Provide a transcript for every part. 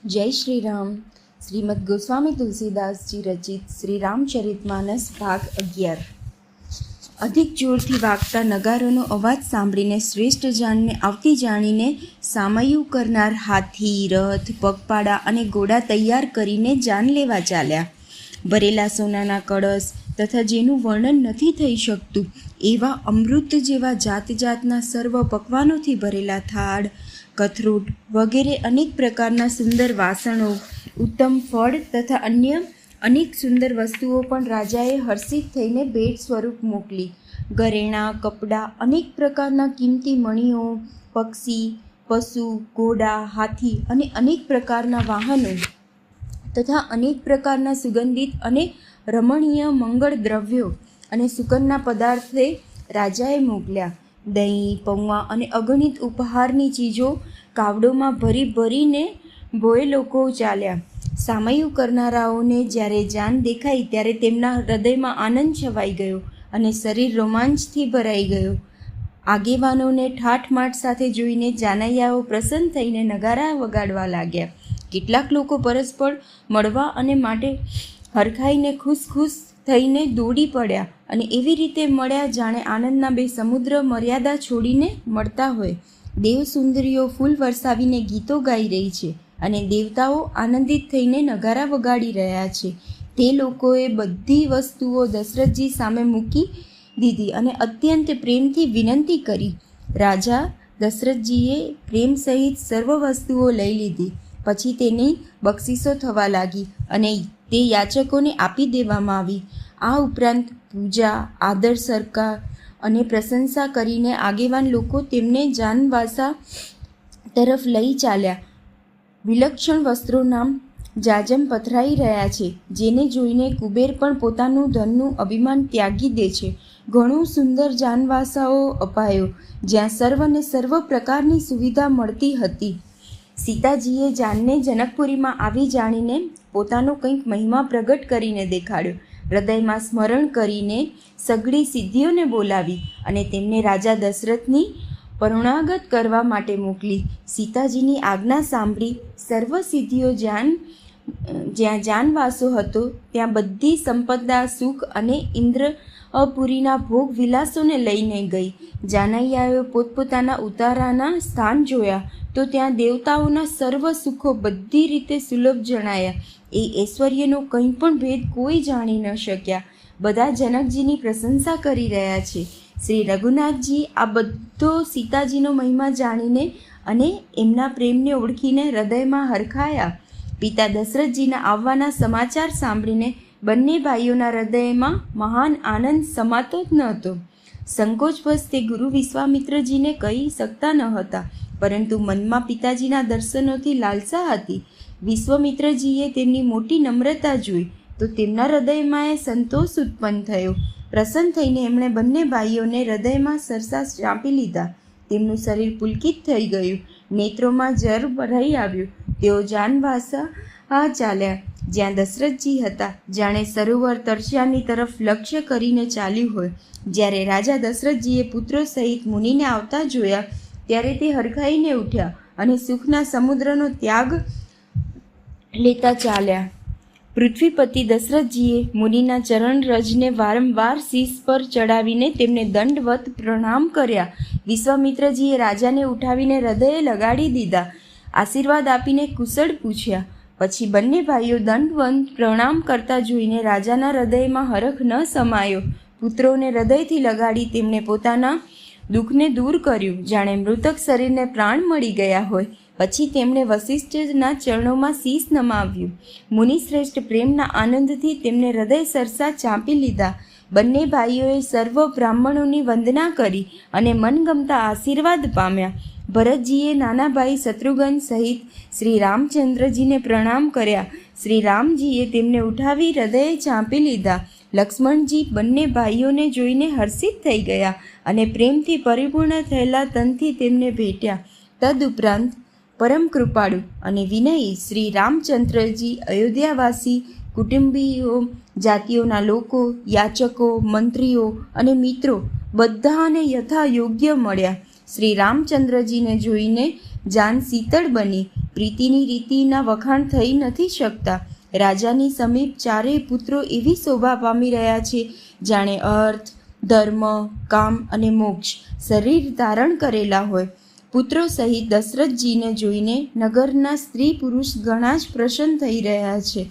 जय श्री राम। श्रीमद् गोस्वामी तुलसीदास जी रचित श्री रामचरितमानस भाग 11। अधिक जोरथी वागता नगारोनो अवाज सांभळीने श्रेष्ठ जानने आवती जाणीने सामयु करनार हाथी, रथ, पगपाड़ा अने घोड़ा तैयार करीने जान लेवा चाल्या। भरेला सोनाना कळश तथा जेनुं वर्णन नथी थई शकतुं एवा अमृत जेवा जात जातना सर्व पकवानोथी भरेला थाळ, कथरूट वगैरे अनेक प्रकारना सुंदर वासणो, उत्तम फळ तथा अन्य अनेक सुंदर वस्तुओ पण राजाए हर्षित थईने भेट स्वरूप मोकली। घरेणां, कपड़ा, अनेक प्रकारना किंमती मणिओ, पक्षी, पशु, घोड़ा, हाथी अने अनेक प्रकारना वाहनो तथा अनेक प्रकारना सुगंधित अने रमणीय मंगल द्रव्यो अने सुगंधना पदार्थे राजाए मोकल्या। दહીં, પૌવા અને અગણિત ઉપહારની ચીજો કાવડોમાં ભરી ભરીને ભોય લોકો ચાલ્યા। સામયુ કરનારાઓને જ્યારે જાન દેખાઈ ત્યારે તેમના હૃદયમાં આનંદ છવાઈ ગયો અને શરીર રોમાંચથી ભરાઈ ગયો। આગેવાનોને ઠાઠમાઠ સાથે જોઈને જાનૈયાઓ પ્રસન્ન થઈને નગારા વગાડવા લાગ્યા। કેટલાક લોકો પરસ્પર મળવા અને માટે હરખાઈને ખુશ થઈને દોડી પડ્યા અને એવી રીતે મળ્યા જાણે આનંદના બે સમુદ્ર મર્યાદા છોડીને મળતા હોય। દેવ સુંદરીઓ ફૂલ વરસાવીને ગીતો ગાઈ રહી છે અને દેવતાઓ આનંદિત થઈને નગારા વગાડી રહ્યા છે। તે લોકોએ બધી વસ્તુઓ દશરથજી સામે મૂકી દીધી અને અત્યંત પ્રેમથી વિનંતી કરી। રાજા દશરથજીએ પ્રેમ સહિત સર્વ વસ્તુઓ લઈ લીધી। પછી તેની બક્ષિસો થવા લાગી અને તે યાચકોને આપી દેવામાં આવી। આ ઉપરાંત પૂજા, આદર સરકાર અને પ્રશંસા કરીને આગેવાન લોકો તેમને જાનવાસા તરફ લઈ ચાલ્યા। વિલક્ષણ વસ્ત્રોના જાજમ પથરાઈ રહ્યા છે, જેને જોઈને કુબેર પણ પોતાનું ધનનું અભિમાન ત્યાગી દે છે। ઘણું સુંદર જાનવાસાઓ અપાયો, જ્યાં સર્વને સર્વ પ્રકારની સુવિધા મળતી હતી। સીતાજીએ જાનને જનકપુરીમાં આવી જાણીને પોતાનો કંઈક મહિમા પ્રગટ કરીને દેખાડ્યો। હૃદયમાં સ્મરણ કરીને સઘળી સિદ્ધિઓને બોલાવી અને તેમને રાજા દશરથની પરુણાગત કરવા માટે મોકલી। સીતાજીની આજ્ઞા સાંભળી સર્વ સિદ્ધિઓ જ્યાં જાનવાસો હતો ત્યાં બધી સંપદા, સુખ અને ઇન્દ્રપુરીના ભોગ વિલાસોને લઈને ગઈ। જાનૈયાએ પોતપોતાના ઉતારાના સ્થાન જોયા તો ત્યાં દેવતાઓના સર્વ સુખો બધી રીતે સુલભ જણાયા। એ ઐશ્વર્યનો કંઈ પણ ભેદ કોઈ જાણી ન શક્યા। બધા જનકજીની પ્રશંસા કરી રહ્યા છે। શ્રી રઘુનાથજી આ બધો સીતાજીનો મહિમા જાણીને અને એમના પ્રેમને ઓળખીને હૃદયમાં હરખાયા। પિતા દશરથજીના આવવાના સમાચાર સાંભળીને બંને ભાઈઓના હૃદયમાં મહાન આનંદ સમાતો જ ન હતો। સંકોચવશ તે ગુરુ વિશ્વામિત્રજીને કહી શકતા ન હતા, પરંતુ મનમાં પિતાજીના દર્શનોથી લાલસા હતી। વિશ્વામિત્રજીએ તેમની મોટી નમ્રતા જોઈ તો તેમના હૃદયમાં એ સંતોષ ઉત્પન્ન થયો। પ્રસન્ન થઈને એમણે બંને ભાઈઓને હૃદયમાં સરસા ચાંપી લીધા। તેમનું શરીર પુલકિત થઈ ગયું, નેત્રોમાં જળ ભરાઈ આવ્યું। તેઓ જાનવાસા ચાલ્યા જ્યાં દશરથજી હતા, જાણે સરોવર તરસ્યાની તરફ લક્ષ્ય કરીને ચાલ્યું હોય। જ્યારે રાજા દશરથજીએ પુત્રો સહિત મુનિને આવતા જોયા ત્યારે તે હરખાઈને ઉઠ્યા અને સુખના સમુદ્રનો ત્યાગ લેતા ચાલ્યા। પૃથ્વીપતિ દશરથજીએ મુનિના ચરણ રજને વારંવાર શીશ પર ચડાવીને તેમને દંડવત પ્રણામ કર્યા। વિશ્વામિત્રજીએ રાજાને ઉઠાવીને હૃદયે લગાડી દીધા, આશીર્વાદ આપીને કુશળ પૂછ્યા। પછી બંને ભાઈઓ દંડવત પ્રણામ કરતા જોઈને રાજાના હૃદયમાં હરખ ન સમાયો। પુત્રોને હૃદયથી લગાડી તેમણે પોતાના દુઃખને દૂર કર્યું, જાણે મૃતક શરીરને પ્રાણ મળી ગયા હોય। પછી તેમણે વશિષ્ઠના ચરણોમાં શીશ નમાવ્યું। મુનિશ્રેષ્ઠ પ્રેમના આનંદથી તેમને હૃદય સરસા ચાંપી લીધા। બંને ભાઈઓએ સર્વ બ્રાહ્મણોની વંદના કરી અને મનગમતા આશીર્વાદ પામ્યા। ભરતજીએ નાના ભાઈ શત્રુઘ્ન સહિત શ્રી રામચંદ્રજીને પ્રણામ કર્યા। શ્રી રામજીએ તેમને ઉઠાવી હૃદયે ચાંપી લીધા। લક્ષ્મણજી બંને ભાઈઓને જોઈને હર્ષિત થઈ ગયા અને પ્રેમથી પરિપૂર્ણ થયેલા તનથી તેમને ભેટ્યા। તદુપરાંત પરમ કૃપાળુ અને વિનયી શ્રી રામચંદ્રજી અયોધ્યાવાસી કુટુંબીઓ, જાતિઓના લોકો, યાચકો, મંત્રીઓ અને મિત્રો બધાને યથા યોગ્ય મળ્યા। શ્રી રામચંદ્રજીને જોઈને જાન શીતળ બની. પ્રીતિની રીતિના વખાણ થઈ નથી શકતા. રાજાની સમીપ ચારેય પુત્રો એવી શોભા પામી રહ્યા છે જાણે અર્થ, ધર્મ, કામ અને મોક્ષ શરીર ધારણ કરેલા હોય. પુત્રો સહિત દશરથજીને જોઈને નગરના સ્ત્રી પુરુષ ઘણા જ પ્રસન્ન થઈ રહ્યા છે.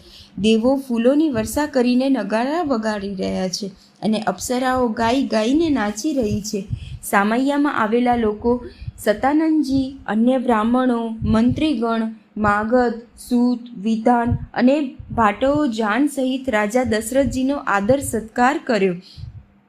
દેવો ફૂલોની વર્ષા કરીને નગારા વગાડી રહ્યા છે અને અપ્સરાઓ ગાઈ ગાઈને નાચી રહી છે. સામૈયામાં આવેલા લોકો, સતાનંદજી, અન્ય બ્રાહ્મણો, મંત્રીગણ, માગધ, સૂત, વિધાન અને ભાટોઓ જાન સહિત રાજા દશરથજીનો આદર સત્કાર કર્યો.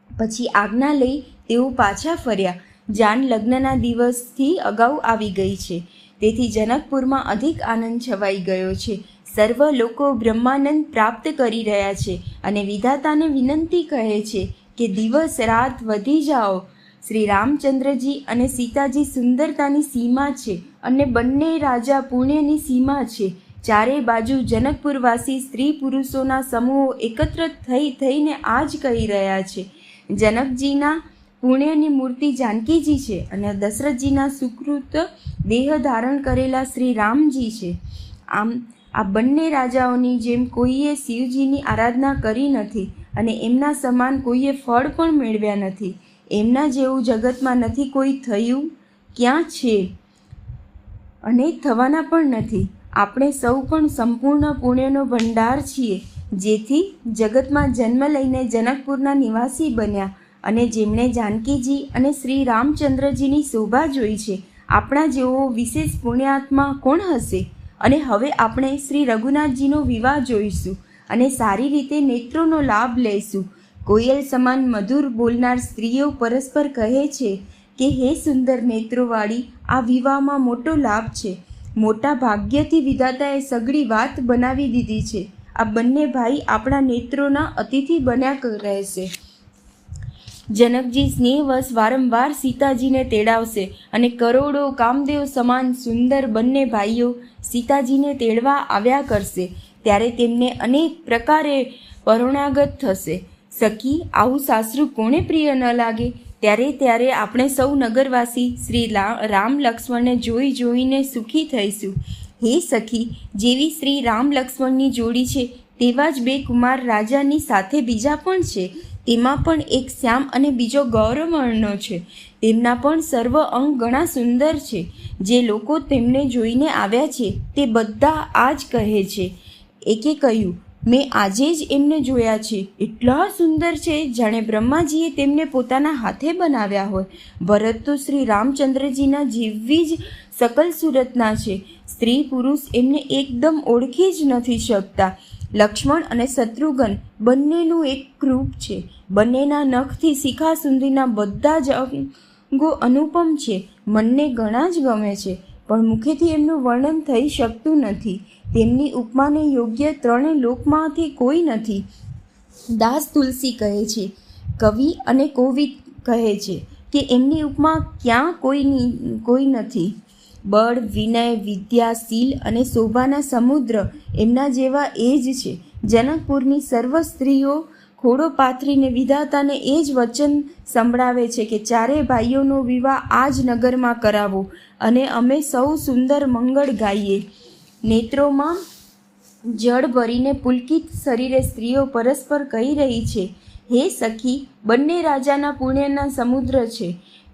પછી આજ્ઞા લઈ તેઓ પાછા ફર્યા. જાન લગ્નના દિવસથી અગાઉ આવી ગઈ છે, તેથી જનકપુરમાં અધિક આનંદ છવાઈ ગયો છે. સર્વ લોકો બ્રહ્માનંદ પ્રાપ્ત કરી રહ્યા છે અને વિધાતાને વિનંતી કહે છે કે દિવસ રાત વધી જાઓ. શ્રી રામચંદ્રજી અને સીતાજી સુંદરતાની સીમા છે અને બંને રાજા પુણ્યની સીમા છે. ચારે બાજુ જનકપુરવાસી સ્ત્રી પુરુષોના સમૂહો એકત્ર થઈને આ જ કહી રહ્યા છે. જનકજીના પુણ્યની મૂર્તિ જાનકીજી છે અને દશરથજીના સુકૃત દેહ ધારણ કરેલા શ્રી રામજી છે. આમ આ બંને રાજાઓની જેમ કોઈએ શિવજીની આરાધના કરી નથી અને એમના સમાન કોઈએ ફળ પણ મેળવ્યા નથી. એમના જેવું જગતમાં નથી કોઈ થયું, ક્યાં છે અને થવાના પણ નથી. આપણે સૌ પણ સંપૂર્ણ પુણ્યનો ભંડાર છીએ, જેથી જગતમાં જન્મ લઈને જનકપુરના નિવાસી બન્યા અને જેમણે જાનકીજી અને શ્રી રામચંદ્રજીની શોભા જોઈ છે. આપણા જેવો વિશેષ પુણ્યાત્મા કોણ હશે? અને હવે આપણે શ્રી રઘુનાથજીનો વિવાહ જોઈશું અને સારી રીતે નેત્રોનો લાભ લઈશું. કોયલ સમાન મધુર બોલનાર સ્ત્રીઓ પરસ્પર કહે છે કે હે સુંદર નેત્રોવાળી, આ વિવાહમાં મોટો લાભ છે. મોટા ભાગ્યથી વિધાતાએ સઘળી વાત બનાવી દીધી છે. આ બંને ભાઈ આપણા નેત્રોના અતિથિ બન્યા રહેશે. જનકજી સ્નેહવશ વારંવાર સીતાજીને તેડાવશે અને કરોડો કામદેવ સમાન સુંદર બંને ભાઈઓ સીતાજીને તેડવા આવ્યા કરશે. ત્યારે તેમને અનેક પ્રકારે પરોણાગત થશે. સખી, આવું સાસરું કોને પ્રિય ન લાગે? ત્યારે આપણે સૌ નગરવાસી શ્રી રામ લક્ષ્મણને જોઈને સુખી થઈશું. હે સખી, જેવી શ્રી રામ લક્ષ્મણની જોડી છે તેવા જ બે કુમાર રાજાની સાથે બીજા પણ છે. તેમાં પણ એક શ્યામ અને બીજો ગૌરવર્ણનો છે. તેમના પણ સર્વ અંગ ઘણા સુંદર છે. જે લોકો તેમને જોઈને આવ્યા છે તે બધા આ જ કહે છે. એકે કહ્યું, મેં આજે જ એમને જોયા છે. એટલા સુંદર છે જાણે બ્રહ્માજીએ તેમને પોતાના હાથે બનાવ્યા હોય. ભરત તો શ્રી રામચંદ્રજીના જેવી જ સકલ સુરતના છે. સ્ત્રી પુરુષ એમને એકદમ ઓળખી જ નથી શકતા. લક્ષ્મણ અને શત્રુઘ્ન બંનેનું એક રૂપ છે. બંનેના નખથી શિખા સુધીના બધા જ અંગો અનુપમ છે. મનને ઘણા જ ગમે છે, પણ મુખેથી એમનું વર્ણન થઈ શકતું નથી. તેમની ઉપમાને યોગ્ય ત્રણેય લોકમાંથી કોઈ નથી. દાસ તુલસી કહે છે, કવિ અને કોવિદ કહે છે કે એમની ઉપમા ક્યાં કોઈ નથી. બળ, વિનય, વિદ્યા, શીલ અને શોભાના સમુદ્ર એમના જેવા એ જ છે. જનકપુરની સર્વ સ્ત્રીઓ ખોડો પાથરીને વિધાતાને એ જ વચન સંભળાવે છે કે ચારેય ભાઈઓનો વિવાહ આ જ નગરમાં કરાવો અને અમે સૌ સુંદર મંગળ ગાઈએ. નેત્રોમાં જળ ભરીને પુલકિત શરીરે સ્ત્રીઓ પરસ્પર કહી રહી છે, હે સખી, બંને રાજાના પુણ્યના સમુદ્ર છે.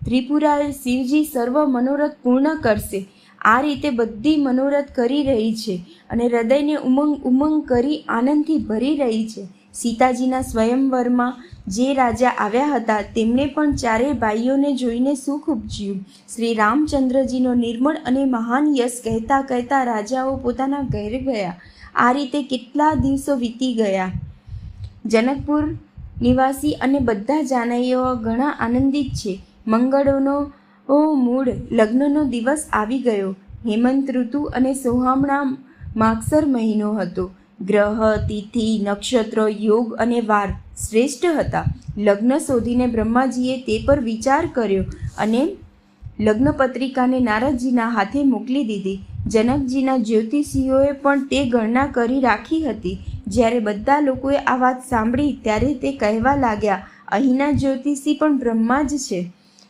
ત્રિપુરાએ શિવજી સર્વ મનોરથ પૂર્ણ કરશે. આ રીતે બધી મનોરથ કરી રહી છે અને હૃદયને ઉમંગ કરી આનંદથી ભરી રહી છે. સીતાજીના સ્વયંવરમાં જે રાજા આવ્યા હતા તેમણે પણ ચારેય ભાઈઓને જોઈને સુખ ઉપજ્યું. શ્રી રામચંદ્રજીનો નિર્મળ અને મહાન યશ કહેતા કહેતા રાજાઓ પોતાના ઘરે ગયા. આ રીતે કેટલા દિવસો વીતી ગયા. જનકપુર નિવાસી અને બધા જાનૈયાઓ ઘણા આનંદિત છે. મંગળોનો મૂળ લગ્નનો દિવસ આવી ગયો. હેમંત ઋતુ અને સોહામણા માગસર મહિનો હતો. ગ્રહ, તિથિ, નક્ષત્ર, યોગ અને વાર શ્રેષ્ઠ હતા. લગ્ન શોધીને બ્રહ્માજીએ તે પર વિચાર કર્યો અને લગ્ન પત્રિકાને નારદજીના હાથે મોકલી દીધી. જનકજીના જ્યોતિષીઓએ પણ તે ગણના કરી રાખી હતી. જ્યારે બધા લોકોએ આ વાત સાંભળી ત્યારે તે કહેવા લાગ્યા, અહીંના જ્યોતિષી પણ બ્રહ્મા જ છે.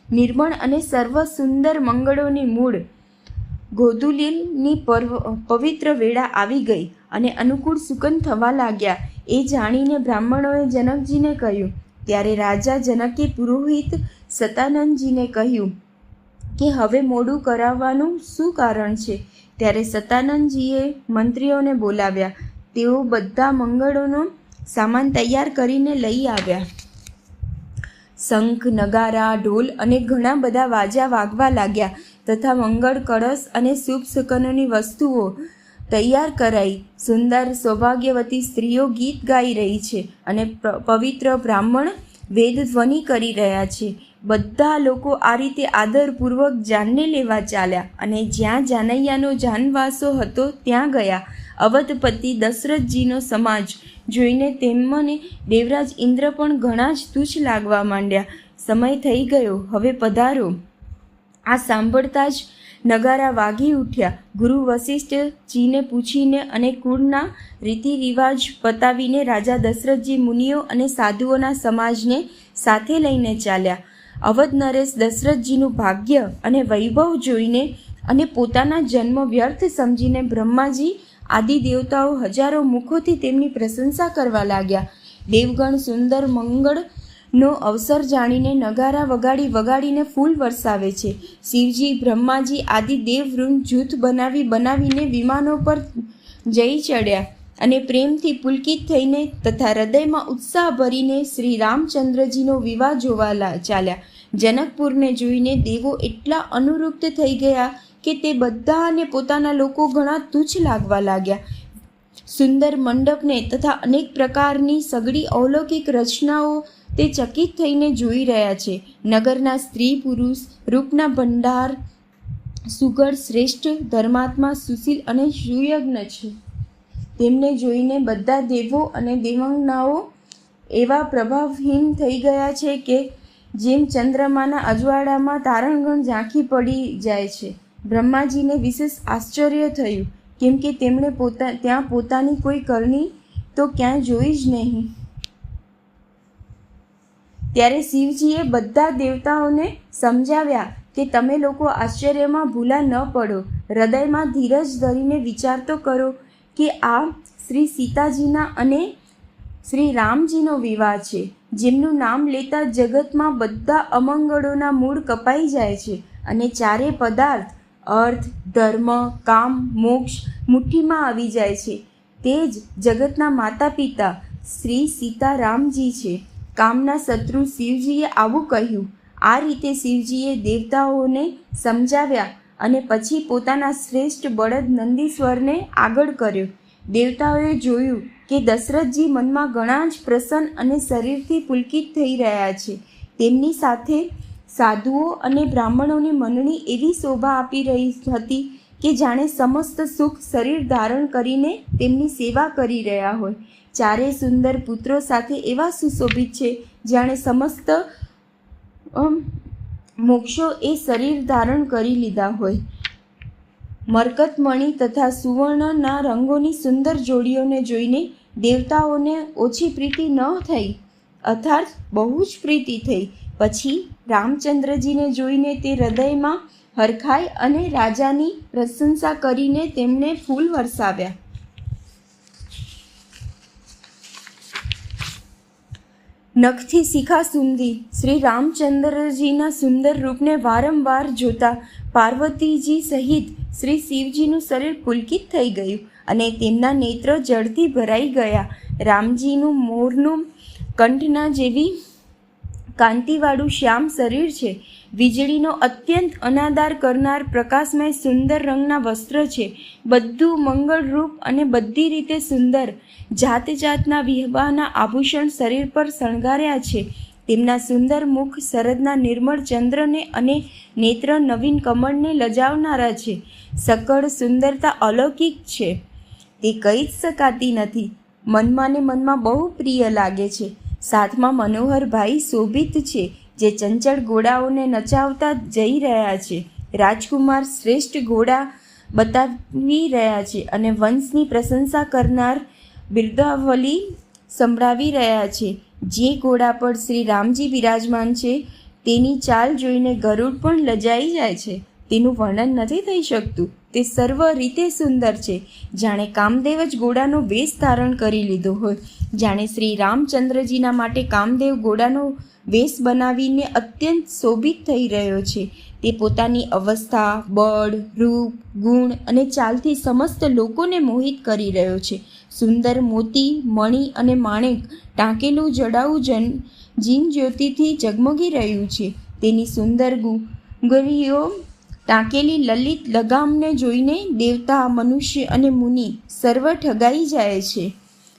નિર્મળ અને સર્વ સુંદર મંગળોની મૂળ ગોધુલીની પવિત્ર વેળા આવી ગઈ અને અનુકૂળ સુકન થવા લાગ્યા. એ જાણીને બ્રાહ્મણોએ જનકજીને કહ્યું. ત્યારે રાજા જનકે પુરોહિત સતાનંદજીને કહ્યું કે હવે મોડું કરાવવાનું શું કારણ છે? ત્યારે સતાનંદજીએ મંત્રીઓને બોલાવ્યા. તેઓ બધા મંગળોનો સામાન તૈયાર કરીને લઈ આવ્યા. શંખ, નગારા, ઢોલ અને ઘણા બધા વાજા વાગવા લાગ્યા તથા મંગળ કળશ અને શુભ શકનોની વસ્તુઓ તૈયાર કરાઈ. સુંદર સૌભાગ્યવતી સ્ત્રીઓ ગીત ગાઈ રહી છે અને પવિત્ર બ્રાહ્મણ વેદ ધ્વનિ કરી રહ્યા છે. બધા લોકો આ રીતે આદરપૂર્વક જાનને લેવા ચાલ્યા અને જ્યાં જાનૈયાનો જાનવાસો હતો ત્યાં ગયા. અવધપતિ દશરથજીનો સમાજ જોઈને તેમને દેવરાજ ઇન્દ્ર પણ ઘણા જ તુચ્છ લાગવા માંડ્યા. સમય થઈ ગયો, હવે પધારો. આ સાંભળતા જ નગારા વાગી ઉઠ્યા. ગુરુ વશિષ્ઠજીને પૂછીને અને કુળના રીતિ રિવાજ પતાવીને રાજા દશરથજી મુનિઓ અને સાધુઓના સમાજને સાથે લઈને ચાલ્યા. અવધ નરેશ દશરથજીનું ભાગ્ય અને વૈભવ જોઈને અને પોતાના જન્મ વ્યર્થ સમજીને બ્રહ્માજી આદિ દેવતાઓ હજારો મુખોથી તેમની પ્રશંસા કરવા લાગ્યા. દેવગણ સુંદર મંગળનો અવસર જાણીને નગારા વગાડીને ફૂલ વરસાવે છે. શિવજી, બ્રહ્માજી આદિ દેવવૃંદ જૂથ બનાવીને વિમાનો પર જઈ ચડ્યા અને પ્રેમથી પુલકિત થઈને તથા હૃદયમાં ઉત્સાહ ભરીને શ્રી રામચંદ્રજીનો વિવાહ જોવા ચાલ્યા. જનકપુરને જોઈને દેવો એટલા અનુરુક્ત થઈ ગયા કે તે બધાને પોતાના લોકો ઘણા તુચ્છ લાગવા લાગ્યા. સુંદર મંડપને તથા અનેક પ્રકારની સઘળી અલૌકિક રચનાઓ તે ચકિત થઈને જોઈ રહ્યા છે. નગરના સ્ત્રી પુરુષ રૂપના ભંડાર સુઘડ, શ્રેષ્ઠ, ધર્માત્મા, સુશીલ અને સુયજ્ઞ છે. તેમને જોઈને બધા દેવો અને દેવાંગનાઓ એવા પ્રભાવહીન થઈ ગયા છે કે જેમ ચંદ્રમાના અજવાળામાં તારણગણ ઝાંખી પડી જાય છે. બ્રહ્માજીને વિશેષ આશ્ચર્ય થયું, કેમ કે તેમણે ત્યાં પોતાની કોઈ કરણી તો ક્યાંય જોઈ જ નહીં. ત્યારે શિવજીએ બધા દેવતાઓને સમજાવ્યા કે તમે લોકો આશ્ચર્યમાં ભૂલા ન પડો. હૃદયમાં ધીરજ ધરીને વિચાર તો કરો કે આ શ્રી સીતાજીના અને શ્રી રામજીનો વિવાહ છે, જેમનું નામ લેતા જગતમાં બધા અમંગળોના મૂળ કપાઈ જાય છે અને ચારે પદાર્થ અર્થ, ધર્મ, કામ, મોક્ષ મુઠ્ઠીમાં આવી જાય છે. તે જ જગતના માતા પિતા શ્રી સીતારામજી છે. કામના શત્રુ શિવજીએ આવું કહ્યું. આ રીતે શિવજીએ દેવતાઓને સમજાવ્યા અને પછી પોતાના શ્રેષ્ઠ બળદ નંદીશ્વરને આગળ કર્યો. દેવતાઓએ જોયું કે દશરથજી મનમાં ઘણા જ પ્રસન્ન અને શરીરથી પુલકિત થઈ રહ્યા છે. તેમની સાથે સાધુઓ અને બ્રાહ્મણોની મંડળી એવી શોભા આપી રહી હતી કે જાણે સમસ્ત સુખ શરીર ધારણ કરીને તેમની સેવા કરી રહ્યા હોય. ચારે સુંદર પુત્રો સાથે એવા સુશોભિત છે જાણે સમસ્ત મોક્ષો એ શરીર ધારણ કરી લીધા હોય. મરકતમણી તથા સુવર્ણના રંગોની સુંદર જોડીઓને જોઈને દેવતાઓને ઓછી પ્રીતિ ન થઈ, અર્થાત બહુ જ પ્રીતિ થઈ. પછી રામચંદ્રજીને જોઈને તે હૃદયમાં હરખાઈ અને રાજાની પ્રશંસા કરીને તેમને ફૂલ વરસાવ્યા. નખથી શિખા સુધી શ્રી રામચંદ્રજીના સુંદર રૂપને વારંવાર જોતા પાર્વતીજી સહિત શ્રી શિવજીનું શરીર પુલકિત થઈ ગયું અને તેમના નેત્રો જળથી ભરાઈ ગયા. રામજીનું મોરનું કંઠના જેવી કાંતિવાળું શ્યામ શરીર છે. વીજળીનો અત્યંત અનાદાર કરનાર પ્રકાશમય સુંદર રંગના વસ્ત્ર છે. બધું મંગળરૂપ અને બધી રીતે સુંદર. જાત જાતના વિવાહના આભૂષણ શરીર પર શણગાર્યા છે. તેમના સુંદર મુખ શરદના નિર્મળ ચંદ્રને અને નેત્ર નવીન કમળને લજાવનારા છે. સકળ સુંદરતા અલૌકિક છે, તે કહી જ શકાતી નથી. મનમાં ને મનમાં બહુ પ્રિય લાગે છે. સાથમાં મનોહરભાઈ શોભિત છે, જે ચંચળ ઘોડાઓને નચાવતા જઈ રહ્યા છે. રાજકુમાર શ્રેષ્ઠ ઘોડા બતાવી રહ્યા છે અને વંશની પ્રશંસા કરનાર બિરદાવલી સંભળાવી રહ્યા છે. જે ઘોડા પર શ્રી રામજી બિરાજમાન છે તેની ચાલ જોઈને ગરુડ પણ લજાઈ જાય છે. તેનું વર્ણન નથી થઈ શકતું. તે સર્વ રીતે સુંદર છે. જાણે કામદેવ જ ઘોડાનો વેશ ધારણ કરી લીધો હોય. જાણે શ્રી રામચંદ્રજીના માટે કામદેવ ઘોડાનો વેશ બનાવીને અત્યંત શોભિત થઈ રહ્યો છે. તે પોતાની અવસ્થા, બળ, રૂપ, ગુણ અને ચાલથી સમસ્ત લોકોને મોહિત કરી રહ્યો છે. સુંદર મોતી, મણિ અને માણેક ટાંકેલું જડાવું જીન જ્યોતિથી ઝગમગી રહ્યું છે. તેની સુંદર ગુંગરીઓ ટાંકેલી લલિત લગામને જોઈને દેવતા, મનુષ્ય અને મુનિ સર્વ ઠગાઈ જાય છે.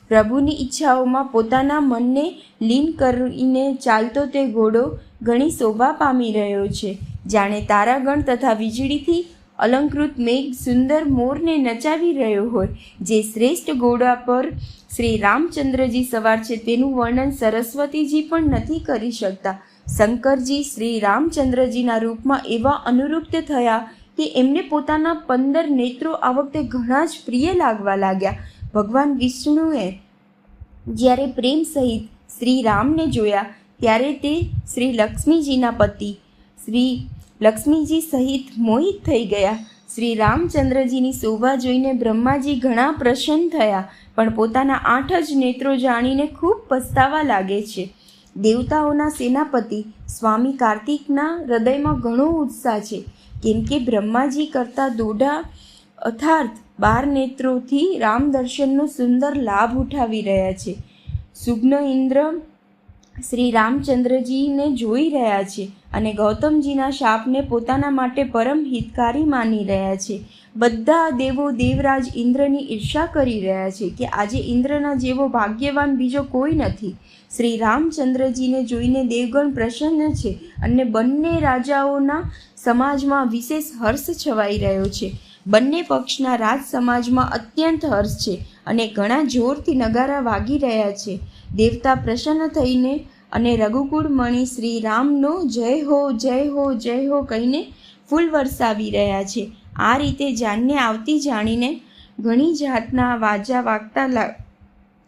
પ્રભુની ઈચ્છાઓમાં પોતાના મનને લીન કરીને ચાલતો તે ઘોડો ઘણી શોભા પામી રહ્યો છે. જાણે તારાગણ તથા વીજળીથી અલંકૃત મેઘ સુંદર મોરને નચાવી રહ્યો હોય. જે શ્રેષ્ઠ ઘોડા પર શ્રી રામચંદ્રજી સવાર છે તેનું વર્ણન સરસ્વતીજી પણ નથી કરી શકતા. શંકરજી શ્રી રામચંદ્રજીના રૂપમાં એવા અનુરૂપ્ત થયા કે એમને પોતાના 15 નેત્રો આ વખતે ઘણા જ પ્રિય લાગવા લાગ્યા. ભગવાન વિષ્ણુએ જ્યારે પ્રેમ સહિત શ્રી રામને જોયા ત્યારે તે શ્રી લક્ષ્મીજીના પતિ શ્રી લક્ષ્મીજી સહિત મોહિત થઈ ગયા. શ્રી રામચંદ્રજીની શોભા જોઈને બ્રહ્માજી ઘણા પ્રસન્ન થયા, પણ પોતાના 8 જ નેત્રો જાણીને ખૂબ પસ્તાવા લાગે છે. દેવતાઓના સેનાપતિ સ્વામી કાર્તિકના હૃદયમાં ઘણો ઉત્સાહ છે, કેમ કે બ્રહ્માજી કરતાં દોઢા અર્થાત 12 નેત્રોથી રામ દર્શનનો સુંદર લાભ ઉઠાવી રહ્યા છે. સુગ્ન ઇન્દ્ર શ્રી રામચંદ્રજીને જોઈ રહ્યા છે અને ગૌતમજીના શાપને પોતાના માટે પરમ હિતકારી માની રહ્યા છે. બધા દેવો દેવરાજ ઇન્દ્રની ઈર્ષા કરી રહ્યા છે કે આજે ઇન્દ્રના જેવો ભાગ્યવાન બીજો કોઈ નથી. શ્રી રામચંદ્રજીને જોઈને દેવગણ પ્રસન્ન છે અને બંને રાજાઓના સમાજમાં વિશેષ હર્ષ છવાઈ રહ્યો છે. બંને પક્ષના રાજ સમાજમાં અત્યંત હર્ષ છે અને ઘણા જોરથી નગારા વાગી રહ્યા છે. દેવતા પ્રસન્ન થઈને અને રઘુકુળ મણિ શ્રી રામનો જય હો જય હો જય હો કહીને ફૂલ વરસાવી રહ્યા છે. આ રીતે જાનને આવતી જાણીને ઘણી જાતના વાજા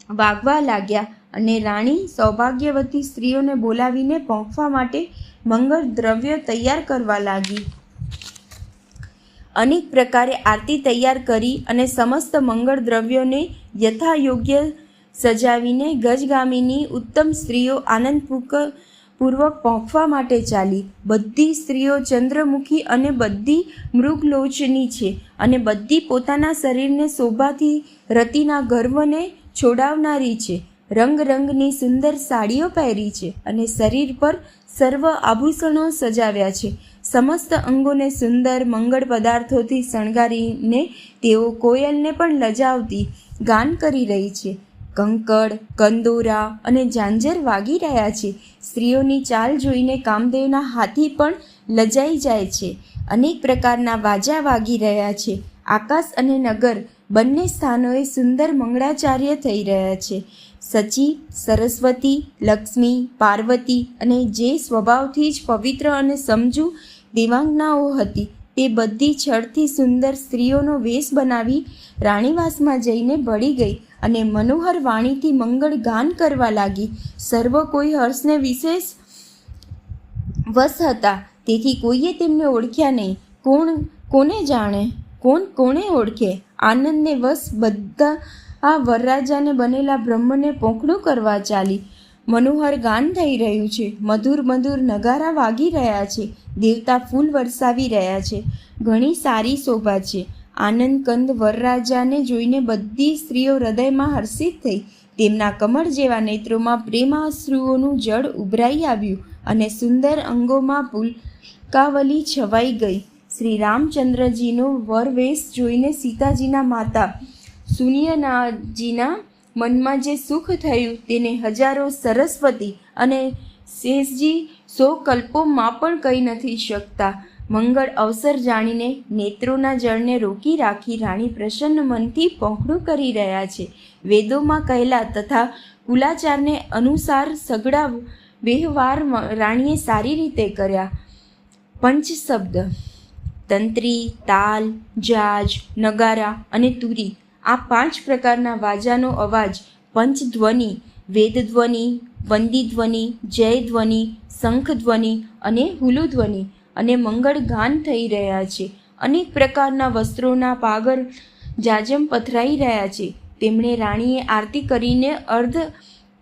વાગવા લાગ્યા અને રાણી સૌભાગ્યવતી સ્ત્રીઓને બોલાવીને પહોંચવા માટે મંગળ દ્રવ્ય તૈયાર કરવા લાગી. અનેક પ્રકારે આરતી તૈયાર કરી અને સમસ્ત મંગળ દ્રવ્યોને યથાયોગ્ય સજાવીને ગજગામીની ઉત્તમ સ્ત્રીઓ આનંદપૂર્વક પહોંચવા માટે ચાલી. બધી સ્ત્રીઓ ચંદ્રમુખી અને બધી મૃગલોચની છે અને બધી પોતાના શરીરને શોભાથી રતિના ગર્વને છોડાવનારી છે. રંગની સુંદર સાડીઓ પહેરી છે અને શરીર પર સર્વ આભૂષણો સજાવ્યા છે. સમસ્ત અંગોને સુંદર મંગળ પદાર્થોથી શણગારીને તેઓ કોયલને પણ લજાવતી ગાન કરી રહી છે. કંકડ, કંદોરા અને ઝાંઝર વાગી રહ્યા છે. સ્ત્રીઓની ચાલ જોઈને કામદેવના હાથી પણ લજાઈ જાય છે. અનેક પ્રકારના વાજા વાગી રહ્યા છે. આકાશ અને નગર બંને સ્થાનોએ સુંદર મંગળાચાર્ય થઈ રહ્યા છે. સચી, સરસ્વતી, લક્ષ્મી, પાર્વતી અને જે સ્વભાવથી જ પવિત્ર અને સમજુ દેવાંગનાઓ હતી તે બધી છળથી સુંદર સ્ત્રીઓનો વેશ બનાવી રાણીવાસમાં જઈને ભળી ગઈ અને મનોહર વાણીથી મંગળ ગાન કરવા લાગી. સર્વ કોઈ હર્ષને વિશેષ વશ હતા, તેથી કોઈએ તેમને ઓળખ્યા નહીં. કોને જાણે, કોને ઓળખે? આનંદને વશ બધા આ વરરાજાને બનેલા બ્રહ્મને પોંખણું કરવા ચાલી. મનોહર ગાન થઈ રહ્યું છે. મધુર નગારા વાગી રહ્યા છે. દેવતા ફૂલ વરસાવી રહ્યા છે. ઘણી સારી શોભા છે. આનંદ કંદ વરરાજાને જોઈને બધી સ્ત્રીઓ હૃદયમાં હર્ષિત થઈ. તેમના કમળ જેવા નેત્રોમાં પ્રેમાશ્રુઓનું જળ ઉભરાઈ આવ્યું અને સુંદર અંગોમાં પુલકાવલી છવાઈ ગઈ. શ્રી રામચંદ્રજીનો વરવેશ જોઈને સીતાજીના માતા સુનિયનાજીના મનમાં જે સુખ થયું તેને હજારો સરસ્વતી અને શેષજી 100 કલ્પોમાં પણ કહી નથી શકતા. મંગળ અવસર જાણીને નેત્રોના જળને રોકી રાખી રાણી પ્રસન્ન મનથી પોંખણું કરી રહ્યા છે. વેદોમાં કહેલા તથા કુલાચારને અનુસાર સઘળા વ્યવહાર રાણીએ સારી રીતે કર્યા. પંચ શબ્દ તંત્રી, તાલ, જાજ, નગારા અને તુરી આ 5 પ્રકારના વાજાનો અવાજ પંચધ્વનિ, વેદધ્વનિ, વંદીધ્વનિ, જયધ્વનિ, શંખધ્વનિ અને હુલુધ્વનિ અને મંગળ ગાન થઈ રહ્યા છે. અનેક પ્રકારના વસ્ત્રોના પાગર જાજમ પથરાઈ રહ્યા છે. તેમણે રાણીએ આરતી કરીને અર્ધ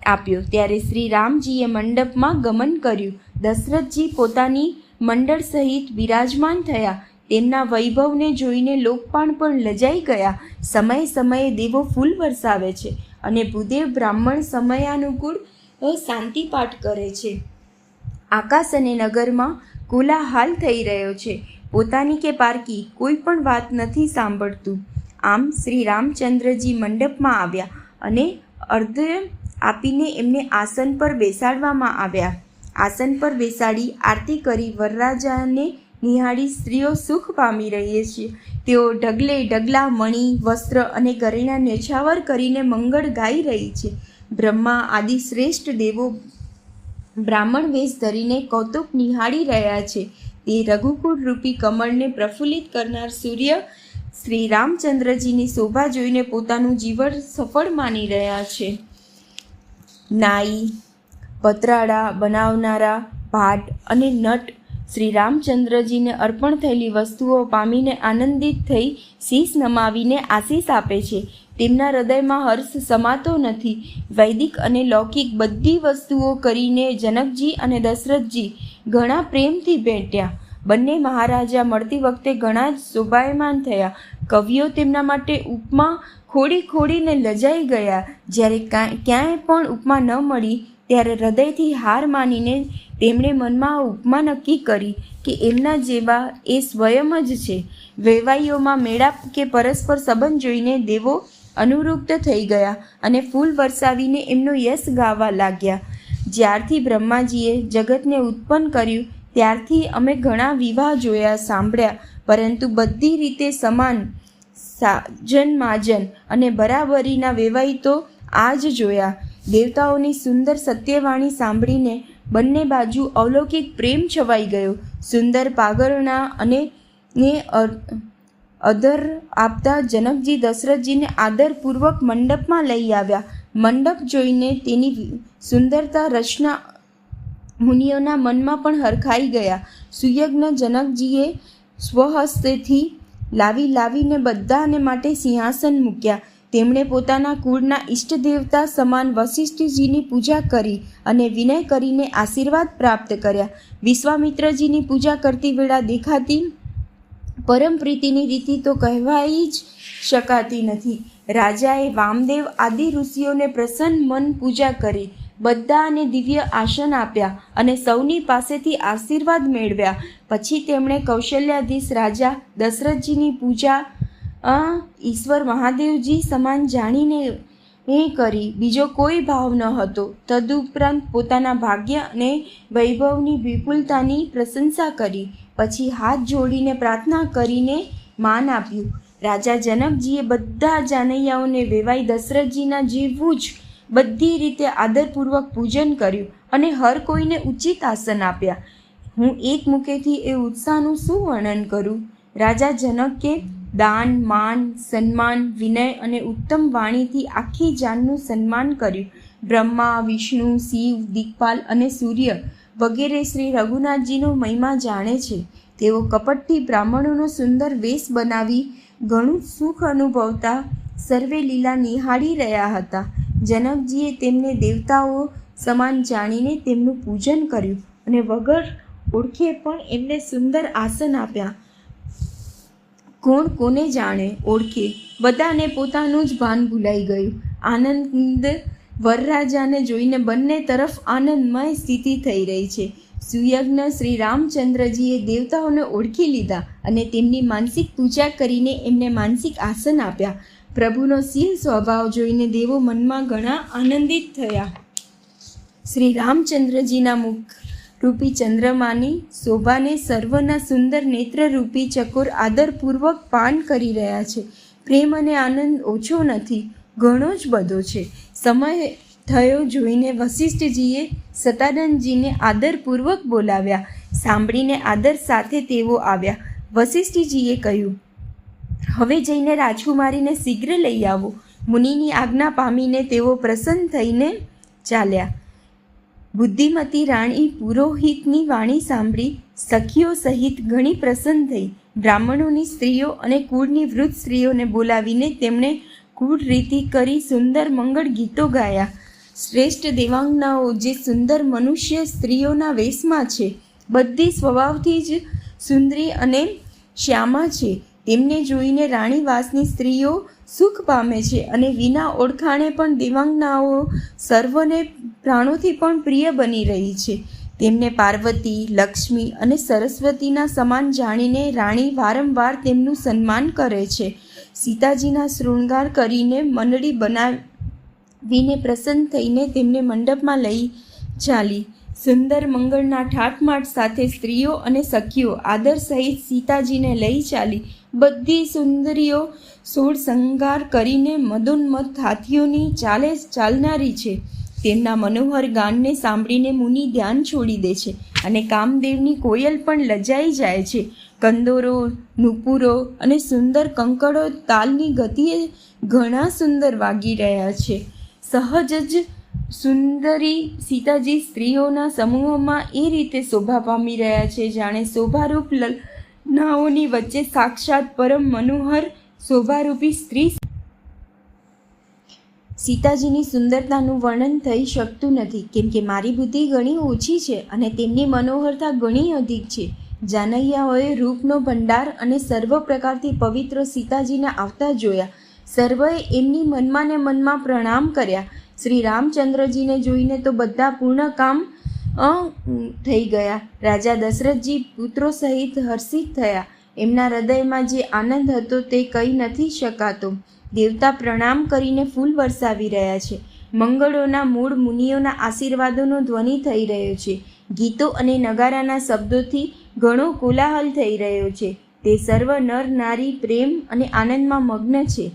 આપ્યો. ત્યારે શ્રી રામજીએ મંડપમાં ગમન કર્યું. દશરથજી પોતાની મંડળ સહિત બિરાજમાન થયા. તેમના વૈભવને જોઈને લોકપાળ પણ લજાઈ ગયા. સમયે સમયે દેવો ફૂલ વરસાવે છે અને ભૂદેવ બ્રાહ્મણ સમયાનુકૂળ શાંતિ પાઠ કરે છે. આકાશ અને નગરમાં કોલાહલ થઈ રહ્યો છે. પોતાની કે પારકી કોઈ પણ વાત નથી સાંભળતું. આમ શ્રી રામચંદ્રજી મંડપમાં આવ્યા અને અર્ધ્ય આપીને એમને આસન પર બેસાડવામાં આવ્યા. આસન પર બેસાડી આરતી કરી વરરાજાને નિહાળી સ્ત્રીઓ સુખ પામી રહી છે. તેઓ ઢગલે ઢગલા મણી, વસ્ત્ર અને ઘરેણા ન્યોછાવર કરીને મંગળ ગાઈ રહી છે. બ્રહ્મા આદિ શ્રેષ્ઠ દેવો બ્રાહ્મણ વેશ ધરીને કૌતુક નિહાળી રહ્યા છે. તે રઘુકુળ રૂપી કમળને પ્રફુલ્લિત કરનાર સૂર્ય શ્રી રામચંદ્રજીની શોભા જોઈને પોતાનું જીવન સફળ માની રહ્યા છે. નાઈ, પતરાળા બનાવનારા ભાટ અને નટ શ્રી રામચંદ્રજીને અર્પણ થયેલી વસ્તુઓ પામીને આનંદિત થઈ શીશ નમાવીને આશીષ આપે છે. તેમના હૃદયમાં હર્ષ સમાતો નથી. વૈદિક અને લૌકિક બધી વસ્તુઓ કરીને જનકજી અને દશરથજી ઘણા પ્રેમથી ભેટ્યા. બંને મહારાજા મળતી વખતે ઘણા જ શોભાયમાન થયા. કવિઓ તેમના માટે ઉપમા ખોડી ખોડીને લજાઈ ગયા. જ્યારે ક્યાંય પણ ઉપમા ન મળી ત્યારે હૃદયથી હાર માનીને તેમણે મનમાં ઉપમા નક્કી કરી કે એમના જેવા એ સ્વયં જ છે. વેવાઈઓમાં મેળાપ કે પરસ્પર સંબંધ જોઈને દેવો અનુરુક્ત થઈ ગયા અને ફૂલ વરસાવીને એમનો યશ ગાવા લાગ્યા. જ્યારથી બ્રહ્માજીએ જગતને ઉત્પન્ન કર્યું ત્યારથી અમે ઘણા વિવાહ જોયા, સાંભળ્યા, પરંતુ બધી રીતે સમાન, સાજન માજન અને બરાબરીના વેવાઈ તો આ જ જોયા. દેવતાઓની સુંદર સત્યવાણી સાંભળીને બંને બાજુ અલૌકિક પ્રેમ છવાઈ ગયો. સુંદર પાગરણા અને અધર આપતા જનકજી દશરથજીને આદરપૂર્વક મંડપમાં લઈ આવ્યા. મંડપ જોઈને તેની સુંદરતા રચના મુનિઓના મનમાં પણ હરખાઈ ગયા. સુયજ્ઞ જનકજીએ સ્વહસ્તેથી લાવીને બધાને માટે સિંહાસન મૂક્યા. તેમણે પોતાના કુળના ઈષ્ટદેવતા સમાન વશિષ્ઠજીની પૂજા કરી અને વિનય કરીને આશીર્વાદ પ્રાપ્ત કર્યા. વિશ્વામિત્રજીની પૂજા કરતી વેળા દેખાતી પરમ પ્રીતિની રીતિ તો કહેવાઈ જ શકાતી નથી. રાજાએ વામદેવ આદિ ઋષિઓને પ્રસન્ન મન પૂજા કરી. બધાને દિવ્ય આસન આપ્યા અને સૌની પાસેથી આશીર્વાદ મેળવ્યા. પછી તેમણે કૌશલ્યાધીશ રાજા દશરથજીની પૂજા ઈશ્વર મહાદેવજી સમાન જાણીને કરી. બીજો કોઈ ભાવ ન હતો. તદુપરાંત પોતાના ભાગ્ય અને વૈભવની વિપુલતાની પ્રશંસા કરી. પછી હાથ જોડીને પ્રાર્થના કરીને માન આપ્યું. રાજા જનકજીએ બધા જાનૈયાઓને વેવાઈ દશરથજીના જેવું જ બધી રીતે આદરપૂર્વક પૂજન કર્યું અને હર કોઈને ઉચિત આસન આપ્યા. હું એક મુખેથી એ ઉત્સાહનું શું વર્ણન કરું. રાજા જનકે દાન, માન, સન્માન, વિનય અને ઉત્તમ વાણીથી આખી જાનનું સન્માન કર્યું. બ્રહ્મા, વિષ્ણુ, શિવ, દિક્પાલ અને સૂર્ય વગેરે શ્રી રઘુનાથજીનો મહિમા જાણે છે. તેઓ કપટથી બ્રાહ્મણોનો સુંદર વેશ બનાવી ઘણું સુખ અનુભવતા સર્વે લીલા નિહાળી રહ્યા હતા. જનકજીએ તેમને દેવતાઓ સમાન જાણીને તેમનું પૂજન કર્યું અને વગર ઓળખે પણ એમને સુંદર આસન આપ્યા. કોણ કોને જાણે ઓળખે, બધાને પોતાનું જ ભાન ભૂલાઈ ગયું. આનંદ વરરાજાને જોઈને બંને તરફ આનંદમય સ્થિતિ થઈ રહી છે. સુયજ્ઞ શ્રી રામચંદ્રજીએ દેવતાઓને ઓળખી લીધા અને તેમની માનસિક પૂજા કરીને એમને માનસિક આસન આપ્યા. પ્રભુનો શીલ સ્વભાવ જોઈને દેવો મનમાં ઘણા આનંદિત થયા. શ્રી રામચંદ્રજીના મુખ રૂપી ચંદ્રમાની શોભાને સર્વના સુંદર નેત્રરૂપી ચકોર આદરપૂર્વક પાન કરી રહ્યા છે. પ્રેમ અને આનંદ ઓછો નથી, ઘણો જ બધો છે. સમય થયો જોઈને વશિષ્ઠજીએ સતાનંદજીને આદરપૂર્વક બોલાવ્યા. સાંભળીને આદર સાથે તેઓ આવ્યા. વશિષ્ઠજીએ કહ્યું, હવે જઈને રાજકુમારીને શીઘ્ર લઈ આવો. મુનિની આજ્ઞા પામીને તેઓ પ્રસન્ન થઈને ચાલ્યા. બુદ્ધિમતી રાણી પુરોહિતની વાણી સાંભળી સખીઓ સહિત ઘણી પ્રસન્ન થઈ. બ્રાહ્મણોની સ્ત્રીઓ અને કુળની વૃદ્ધ સ્ત્રીઓને બોલાવીને તેમણે કુળ રીતિ કરી સુંદર મંગળ ગીતો ગાયા. શ્રેષ્ઠ દેવાંગનાઓ જે સુંદર મનુષ્ય સ્ત્રીઓના વેશમાં છે, બધી સ્વભાવથી જ સુંદરી અને શ્યામા છે, તેમને જોઈને રાણીવાસની સ્ત્રીઓ સુખ પામે છે અને વિના ઓળખાણે પણ દેવાંગનાઓ સર્વને પ્રાણોથી પણ પ્રિય બની રહી છે. તેમને પાર્વતી, લક્ષ્મી અને સરસ્વતીના સમાન જાણીને રાણી વારંવાર તેમનું સન્માન કરે છે. સીતાજીના શૃંગાર કરીને મંડળી બનાવીને પ્રસન્ન થઈને તેમને મંડપમાં લઈ ચાલી. સુંદર મંગળના ઠાઠમાઠ સાથે સ્ત્રીઓ અને સખીઓ આદર સહિત સીતાજીને લઈ ચાલી. બધી સુંદરીઓ સોળ શૃંગાર કરીને મદોન્મત્ત હાથીઓની ચાલે ચાલનારી છે. તેમના મનોહર ગાનને સાંભળીને મુનિ ધ્યાન છોડી દે છે અને કામદેવની કોયલ પણ લજાઈ જાય છે. કંદોરો, નુપુરો અને સુંદર કંકડો તાલની ગતિએ ઘણા સુંદર વાગી રહ્યા છે. સહજ જ સુંદરી સીતાજી સ્ત્રીઓના સમૂહમાં એ રીતે શોભા પામી રહ્યા છે જાણે શોભારૂપ લલનાઓની વચ્ચે સાક્ષાત પરમ મનોહર શોભારૂપી સ્ત્રી. સીતાજીની સુંદરતાનું વર્ણન થઈ શકતું નથી, કેમ કે મારી બુદ્ધિ ઘણી ઓછી છે અને તેમની મનોહરતા ઘણી અધિક છે. જાનૈયાઓએ રૂપનો ભંડાર અને સર્વ પ્રકારથી પવિત્ર સીતાજીને આવતા જોયા. સર્વએ એમની મનમાં ને મનમાં પ્રણામ કર્યા. શ્રી રામચંદ્રજીને જોઈને તો બધા પૂર્ણ કામ થઈ ગયા. રાજા દશરથજી પુત્રો સહિત હર્ષિત થયા. એમના હૃદયમાં જે આનંદ હતો તે કહી નથી શકાતો. દેવતા પ્રણામ કરીને ફૂલ વરસાવી રહ્યા છે. મંગળોના મૂળ મુનિઓના આશીર્વાદોનો ધ્વનિ થઈ રહ્યો છે. ગીતો અને નગારાના શબ્દોથી ઘણો કોલાહલ થઈ રહ્યો છે. તે સર્વ નર નારી પ્રેમ અને આનંદમાં મગ્ન છે.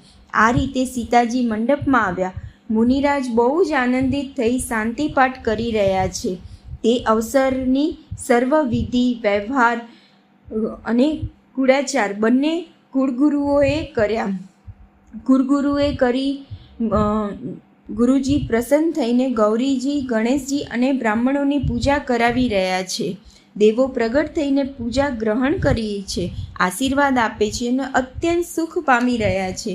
આ રીતે સીતાજી મંડપમાં આવ્યા. મુનિરાજ બહુ જ આનંદિત થઈ શાંતિપાઠ કરી રહ્યા છે. તે અવસરની સર્વ વિધિ, વ્યવહાર અને કુળાચાર બંને કુળગુરુઓએ કર્યા. કુળગુરુએ કરી ગુરુજી પ્રસન્ન થઈને ગૌરીજી, ગણેશજી અને બ્રાહ્મણોની પૂજા કરાવી રહ્યા છે. દેવો પ્રગટ થઈને પૂજા ગ્રહણ કરી છે, આશીર્વાદ આપે છે અને અત્યંત સુખ પામી રહ્યા છે.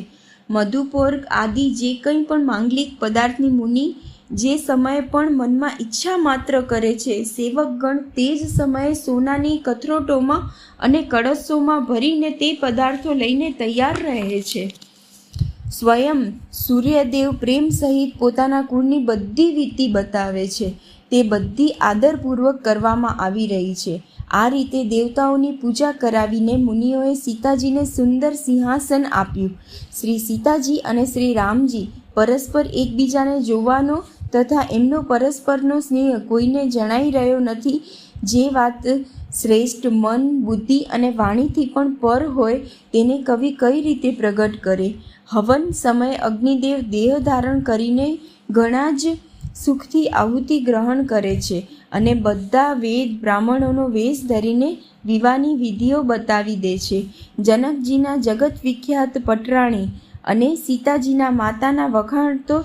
મધુપોર્ક આદિ જે કંઈ પણ માંગલિક પદાર્થની મુનિ જે સમયે પણ મનમાં ઈચ્છા માત્ર કરે છે, સેવકગણ તે જ સમયે સોનાની કથરોટોમાં અને કળશોમાં ભરીને તે પદાર્થો લઈને તૈયાર રહે છે. સ્વયં સૂર્યદેવ પ્રેમ સહિત પોતાના કુળની બધી વિધિ બતાવે છે. તે બધી આદરપૂર્વક કરવામાં આવી રહી છે. આ રીતે દેવતાઓની પૂજા કરાવીને મુનિઓએ સીતાજીને સુંદર સિંહાસન આપ્યું. શ્રી સીતાજી અને શ્રી રામજી પરસ્પર એકબીજાને જોવાનો તથા એમનો પરસ્પરનો સ્નેહ કોઈને જણાઈ રહ્યો નથી. જે વાત શ્રેષ્ઠ મન, બુદ્ધિ અને વાણીથી પણ પર હોય તેને કવિ કઈ રીતે પ્રગટ કરે. હવન સમયે અગ્નિદેવ દેહ ધારણ કરીને ઘણા જ સુખથી આહુતિ ગ્રહણ કરે છે અને બધા વેદ બ્રાહ્મણોનો વેશ ધરીને વિવાહની વિધિઓ બતાવી દે છે. જનકજીના જગત વિખ્યાત પટરાણી અને સીતાજીના માતાના વખાણ તો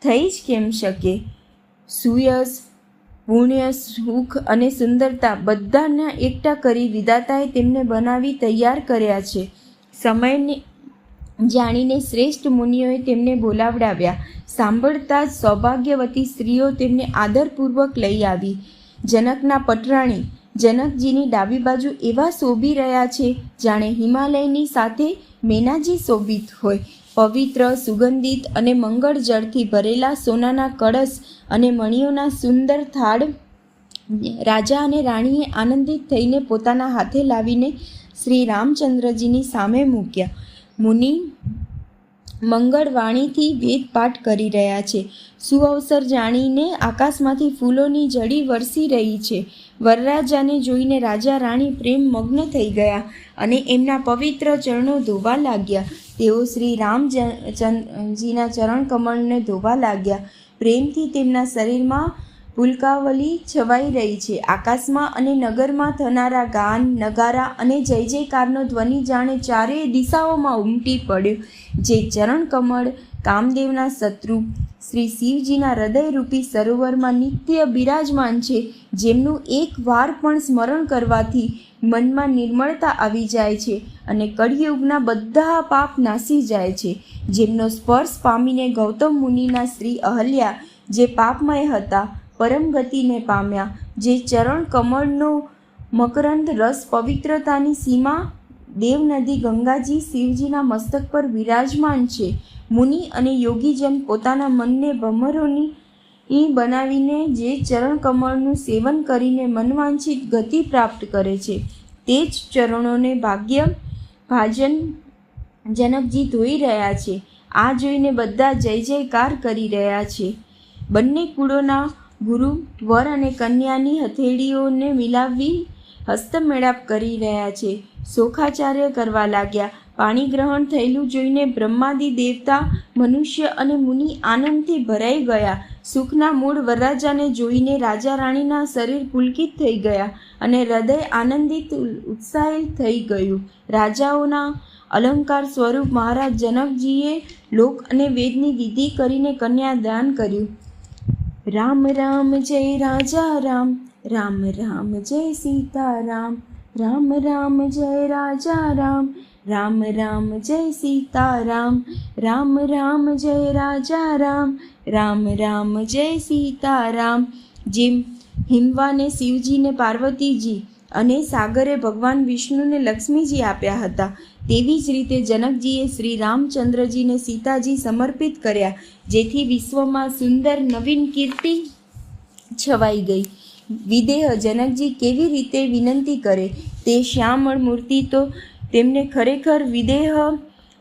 થઈ જ કેમ શકે. સુયશ, પુણ્ય, સુખ અને સુંદરતા બધાના એકઠા કરી વિધાતાએ તેમને બનાવી તૈયાર કર્યા છે. સમયને જાણીને શ્રેષ્ઠ મુનિઓએ તેમને બોલાવડાવ્યા. સાંભળતા જ સૌભાગ્યવતી સ્ત્રીઓ તેમને આદરપૂર્વક લઈ આવી. જનકના પટરાણી જનકજીની ડાબી બાજુ એવા શોભી રહ્યા છે જાણે હિમાલયની સાથે મેનાજી શોભિત હોય. પવિત્ર, સુગંધિત અને મંગળ જળથી ભરેલા સોનાના કળશ અને મણિયોના સુંદર થાળ રાજા અને રાણીએ આનંદિત થઈને પોતાના હાથે લાવીને શ્રી રામચંદ્રજીની સામે મૂક્યા. મુનિ મંગળવાણીથી વેદપાઠ કરી રહ્યા છે. સુઅવસર જાણીને આકાશમાંથી ફૂલોની જડી વરસી રહી છે. વરરાજાને જોઈને રાજા રાણી પ્રેમ મગ્ન થઈ ગયા અને એમના પવિત્ર ચરણો ધોવા લાગ્યા. તેઓ શ્રી રામજીના ચરણ કમળને ધોવા લાગ્યા. પ્રેમથી તેમના શરીરમાં પુલકાવલી છવાઈ રહી છે. આકાશમાં અને નગરમાં થનારા ગાન, નગારા અને જય જયકારનો ધ્વનિ જાણે ચારેય દિશાઓમાં ઉમટી પડ્યો. જે ચરણ કમળ કામદેવના શત્રુ શ્રી શિવજીના હૃદયરૂપી સરોવરમાં નિત્ય બિરાજમાન છે, જેમનું એક વાર પણ સ્મરણ કરવાથી મનમાં નિર્મળતા આવી જાય છે અને કળિયુગના બધા પાપ નાસી જાય છે, જેમનો સ્પર્શ પામીને ગૌતમ મુનિના શ્રી અહલ્યા જે પાપમય હતા પરમ ગતિને પામ્યા, જે ચરણ કમળનો મકરંદ રસ પવિત્રતાની સીમા દેવનદી ગંગાજી શિવજીના મસ્તક પર વિરાજમાન છે. મુનિ અને યોગીજન પોતાના મનને ભમરોની બનાવીને જે ચરણ કમળનું સેવન કરીને મનવાંછિત ગતિ પ્રાપ્ત કરે છે, તે જ ચરણોને ભાગ્ય ભાજન જનકજી ધોઈ રહ્યા છે. આ જોઈને બધા જય જયકાર કરી રહ્યા છે. બંને કુળોના ગુરુ વર અને કન્યાની હથેળીઓને મિલાવી હસ્તમેળાપ કરી રહ્યા છે. શોખાચાર્ય કરવા લાગ્યા. પાણી ગ્રહણ થયેલું જોઈને બ્રહ્માદિ દેવતા, મનુષ્ય અને મુનિ આનંદથી ભરાઈ ગયા. સુખના મૂળ વરરાજાને જોઈને રાજા રાણીના શરીર પુલકિત થઈ ગયા અને હૃદય આનંદિત ઉત્સાહિત થઈ ગયું. રાજાઓના અલંકાર સ્વરૂપ મહારાજ જનકજીએ લોક અને વેદની વિધિ કરીને કન્યાદાન કર્યું. રામ રામ જય રાજા રામ, રામ રામ જય સીતારામ, રામ રામ જય રાજા રામ, રામ રામ જય સીતારામ, રામ રામ જય રાજા રામ, રામ રામ જય સીતારામ. જેમ હિમવાને શિવજીને પાર્વતીજી અને સાગરે ભગવાન વિષ્ણુને લક્ષ્મીજી આપ્યા હતા, તેવી જ રીતે જનકજીએ શ્રી રામચંદ્રજીને સીતાજી સમર્પિત કર્યા, જેથી વિશ્વમાં સુંદર નવીન કીર્તિ છવાઈ ગઈ. વિદેહ જનકજી કેવી રીતે વિનંતી કરે તે શ્યામળ મૂર્તિ તો તેમને ખરેખર વિદેહ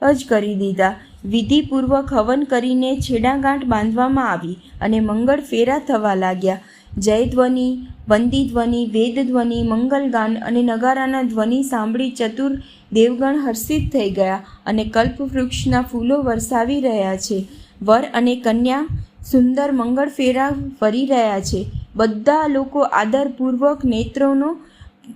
જ કરી દીધા. વિધિપૂર્વક હવન કરીને છેડાગાંઠ બાંધવામાં આવી અને મંગળ ફેરા થવા લાગ્યા. જયધ્વનિ, વંદીધ્વનિ, વેદધ્વનિ, મંગલગાન અને નગારાના ધ્વનિ સાંભળી ચતુર દેવગણ હર્ષિત થઈ ગયા અને કલ્પવૃક્ષના ફૂલો વરસાવી રહ્યા છે. વર અને કન્યા સુંદર મંગળ ફેરા ફરી રહ્યા છે. બધા લોકો આદરપૂર્વક નેત્રોનો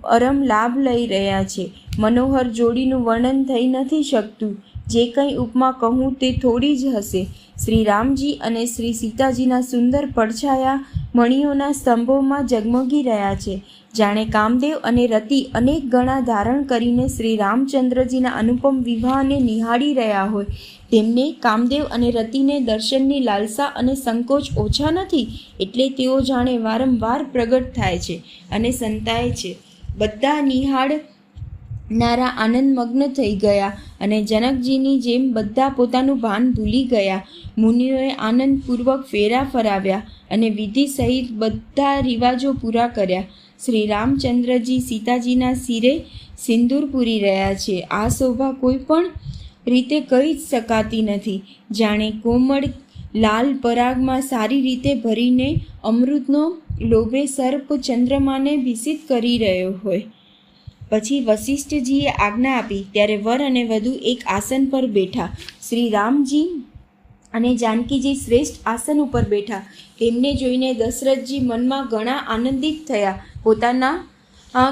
પરમ લાભ લઈ રહ્યા છે. મનોહર જોડીનું વર્ણન થઈ નથી શકતું. જે કંઈ ઉપમા કહું તે થોડી જ હશે. શ્રી રામજી અને શ્રી સીતાજીના સુંદર પડછાયા મણિઓના સ્તંભોમાં ઝગમગી રહ્યા છે. જાણે કામદેવ અને રતિ અનેક ગણા ધારણ કરીને શ્રી રામચંદ્રજીના અનુપમ વિવાહને નિહાળી રહ્યા હોય, તેમને કામદેવ અને રતિને દર્શનની લાલસા અને સંકોચ ઓછા નથી, એટલે તેઓ જાણે વારંવાર પ્રગટ થાય છે અને સંતાય છે. બધા નિહાળનારા આનંદમગ્ન થઈ ગયા અને જનકજીની જેમ બધા પોતાનું ભાન ભૂલી ગયા. મુનિઓએ આનંદપૂર્વક ફેરા ફરાવ્યા અને વિધિ સહિત બધા રિવાજો પૂરા કર્યા. શ્રી રામચંદ્રજી સીતાજીના શિરે સિંદૂર પૂરી રહ્યા છે. આ શોભા કોઈ પણ રીતે કહી જ શકાતી નથી. જાણે કોમળ લાલ પરાગમાં સારી રીતે ભરીને અમૃતનો લોભે સર્પ ચંદ્રમાને ભીષિત કરી રહ્યો હોય. પછી વશિષ્ઠજીએ આજ્ઞા આપી ત્યારે વર અને વધુ એક આસન પર બેઠા. શ્રી રામજી અને જાનકીજી શ્રેષ્ઠ આસન ઉપર બેઠા. તેમને જોઈને દશરથજી મનમાં ઘણા આનંદિત થયા. પોતાના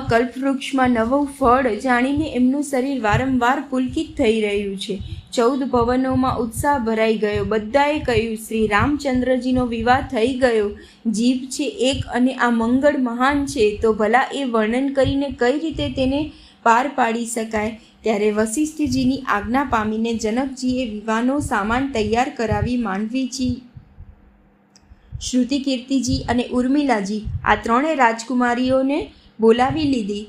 કલ્પવૃક્ષમાં નવું ફળ જાણીને એમનું શરીર વારંવાર પુલકિત થઈ રહ્યું છે. 14 ભવનોમાં ઉત્સાહ ભરાઈ ગયો. બધાએ કહ્યું, શ્રી રામચંદ્રજીનો વિવાહ થઈ ગયો. જીવ છે એક અને આ મંગળ મહાન છે, તો ભલા એ વર્ણન કરીને કઈ રીતે તેને પાર પાડી શકાય. ત્યારે વશિષ્ઠજીની આજ્ઞા પામીને જનકજીએ વિવાહનો સામાન તૈયાર કરાવી માંડવીજી, શ્રુતિકીર્તિજી અને ઉર્મિલાજી આ 3 રાજકુમારીઓને બોલાવી લીધી.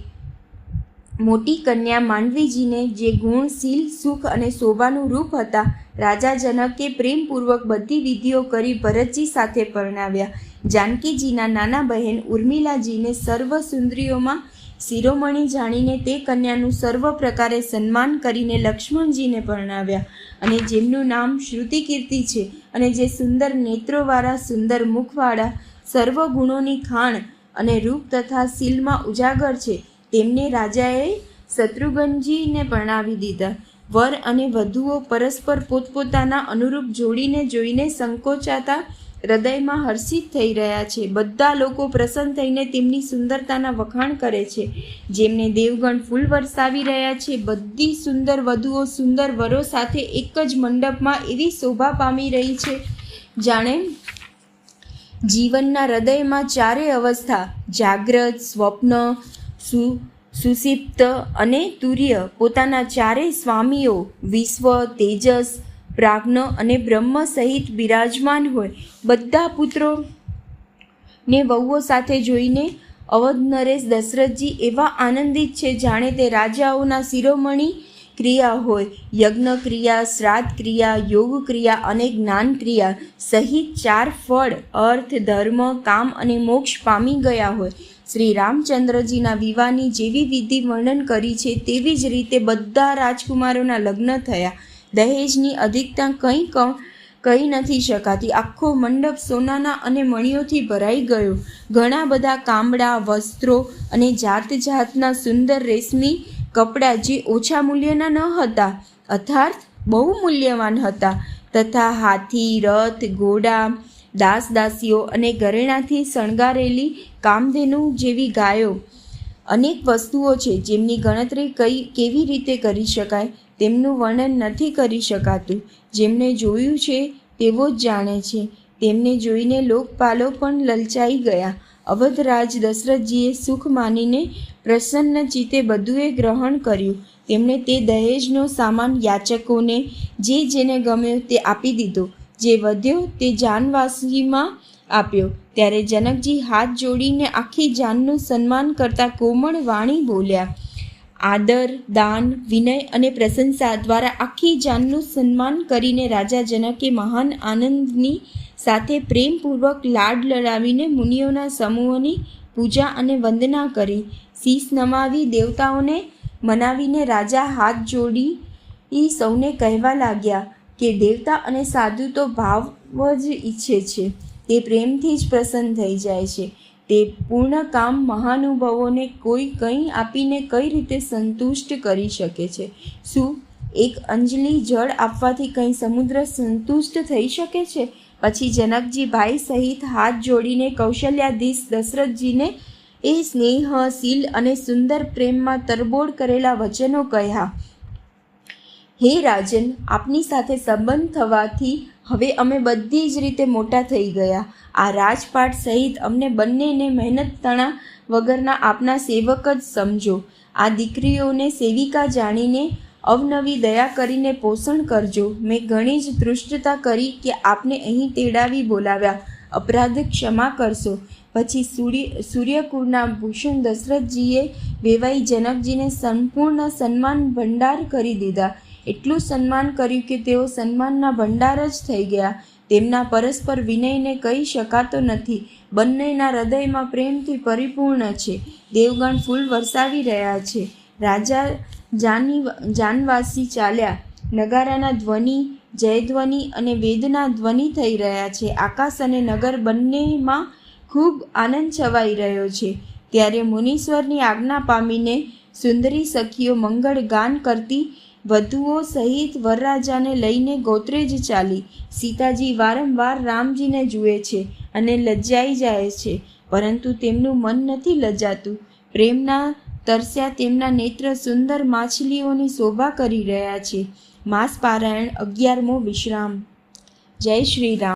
મોટી કન્યા માંડવીજીને જે ગુણ, શીલ, સુખ અને શોભાનું રૂપ હતા, રાજા જનકે પ્રેમપૂર્વક બધી વિધિઓ કરી ભરતજી સાથે પરણાવ્યા. જાનકીજીના નાના બહેન ઉર્મિલાજીને સર્વ સુંદરીઓમાં શિરોમણી જાણીને તે કન્યાનું સર્વ પ્રકારે સન્માન કરીને લક્ષ્મણજીને પરણાવ્યા. અને જેમનું નામ શ્રુતિકીર્તિ છે અને જે સુંદર નેત્રોવાળા, સુંદર મુખવાળા, સર્વ ગુણોની ખાણ અને રૂપ તથા શીલમાં ઉજાગર છે, તેમને રાજાએ શત્રુઘ્નજીને પરણાવી દીધા. વર અને વધુઓ પરસ્પર પોતપોતાના અનુરૂપ જોડીને જોઈને સંકોચાતા હૃદયમાં હર્ષિત થઈ રહ્યા છે. બધા લોકો પ્રસન્ન થઈને તેમની સુંદરતાના વખાણ કરે છે, જેમને દેવગણ ફૂલ વરસાવી રહ્યા છે. બધી સુંદર વધુઓ સુંદર વરો સાથે એક જ મંડપમાં એવી શોભા પામી રહી છે, જાણે જીવનના હૃદયમાં ચારે અવસ્થા જાગ્રત, સ્વપ્ન, સુષિપ્ત અને તુર્ય પોતાના ચારેય સ્વામીઓ વિશ્વ, તેજસ, પ્રાજ્ઞ અને બ્રહ્મ સહિત બિરાજમાન હોય. બધા પુત્રો ને વહુઓ સાથે જોઈને અવધ નરેશ દશરથજી એવા આનંદિત છે, જાણે તે રાજાઓના શિરોમણી ક્રિયા હોય. યજ્ઞ ક્રિયા, શ્રાદ્ધ ક્રિયા, યોગ ક્રિયા અને જ્ઞાન ક્રિયા સહિત 4 ફળ અર્થ, ધર્મ, કામ અને મોક્ષ પામી ગયા હોય. શ્રી રામચંદ્રજીના વિવાહની જેવી વિધિ વર્ણન કરી છે તેવી જ રીતે બધા રાજકુમારોના લગ્ન થયા. દહેજની અધિકતા કહી નથી શકાતી. આખો મંડપ સોનાના અને મણિઓથી ભરાઈ ગયો. ઘણા બધા કામડા, વસ્ત્રો અને જાત જાતના સુંદર રેશમી કપડાં જે ઓછા મૂલ્યના ન હતા, અર્થાત બહુ મૂલ્યવાન હતા, તથા હાથી, રથ, ઘોડા, દાસ દાસીઓ અને ઘરેણાથી શણગારેલી કામધેનુ જેવી ગાયો. અનેક વસ્તુઓ છે જેમની ગણતરી કેવી રીતે કરી શકાય, તેમનું વર્ણન નથી કરી શકાતું. જેમને જોયું છે તેઓ જ જાણે છે. તેમને જોઈને લોકપાલો પણ લલચાઈ ગયા. અવધરાજ દશરથજીએ સુખ માનીને પ્રસન્ન ચિત્તે બધુએ ગ્રહણ કર્યું. તેમણે તે દહેજનો સામાન યાચકોને જે જેને ગમ્યો તે આપી દીધો. જે વધ્યો તે જાનવાસીમાં આપ્યો. ત્યારે જનકજી હાથ જોડીને આખી જાનનું સન્માન કરતા કોમળ વાણી બોલ્યા. આદર, દાન, વિનય અને પ્રશંસા દ્વારા આખી જાનનું સન્માન કરીને રાજા જનકે મહાન આનંદની સાથે પ્રેમપૂર્વક લાડ લડાવીને મુનિઓના સમૂહોની પૂજા અને વંદના કરી. શીશ નમાવી દેવતાઓને મનાવીને રાજા હાથ જોડી સૌને કહેવા લાગ્યા કે દેવતા અને સાધુ તો ભાવ જ ઈચ્છે છે, તે પ્રેમથી જ પ્રસન્ન થઈ જાય છે. તે પૂર્ણ કામ મહાનુભાવોને કોઈ કંઈ આપીને કઈ રીતે સંતુષ્ટ કરી શકે છે? શું એક અંજલિ જળ આપવાથી કંઈ સમુદ્ર સંતુષ્ટ થઈ શકે છે? પછી જનકજી ભાઈ સહિત હાથ જોડીને કૌશલ્યાધીશ દશરથજીને એ સ્નેહ, શીલ અને સુંદર પ્રેમમાં તરબોળ કરેલા વચનો કહ્યા. હે રાજન, આપની સાથે સંબંધ થવાથી હવે અમે બધી જ રીતે મોટા થઈ ગયા. આ રાજપાટ સહિત અમને બંનેને મહેનત તણા વગરના આપના સેવક જ સમજો. આ દીકરીઓને સેવિકા જાણીને અવનવી દયા કરીને પોષણ કરજો. મેં ઘણી જ ધૃષ્ટતા કરી કે આપને અહીં તેડાવી બોલાવ્યા. અપરાધ ક્ષમા કરશો. પછી સૂર્યકુળના ભૂષણ દશરથજીએ વેવાઈ જનકજીને સંપૂર્ણ સન્માન ભંડાર કરી દીધા. એટલું સન્માન કર્યું કે તેઓ સન્માનના ભંડાર જ થઈ ગયા. તેમના પરસ્પર વિનયને કહી શકાતો નથી. બંનેના હૃદયમાં પ્રેમથી પરિપૂર્ણ છે. દેવગણ ફૂલ વરસાવી રહ્યા છે. રાજા જાનવાસી ચાલ્યા. નગારાના ધ્વનિ, જયધ્વનિ અને વેદના ધ્વનિ થઈ રહ્યા છે. આકાશ અને નગર બંનેમાં ખૂબ આનંદ છવાઈ રહ્યો છે. ત્યારે મુનીશ્વરની આજ્ઞા પામીને સુંદરી સખીઓ મંગળ ગાન કરતી વધુઓ સહિત વરરાજાને લઈને ગોત્રેજ ચાલી. સીતાજી વારંવાર રામજીને જુએ છે અને લજ્જાઈ જાય છે, પરંતુ તેમનું મન નથી લજાતું. પ્રેમના તરસ્યા તેમના નેત્ર સુંદર માછલીઓની શોભા કરી રહ્યા છે. માસ પારાયણ 11મો વિશ્રામ. જય શ્રી રામ.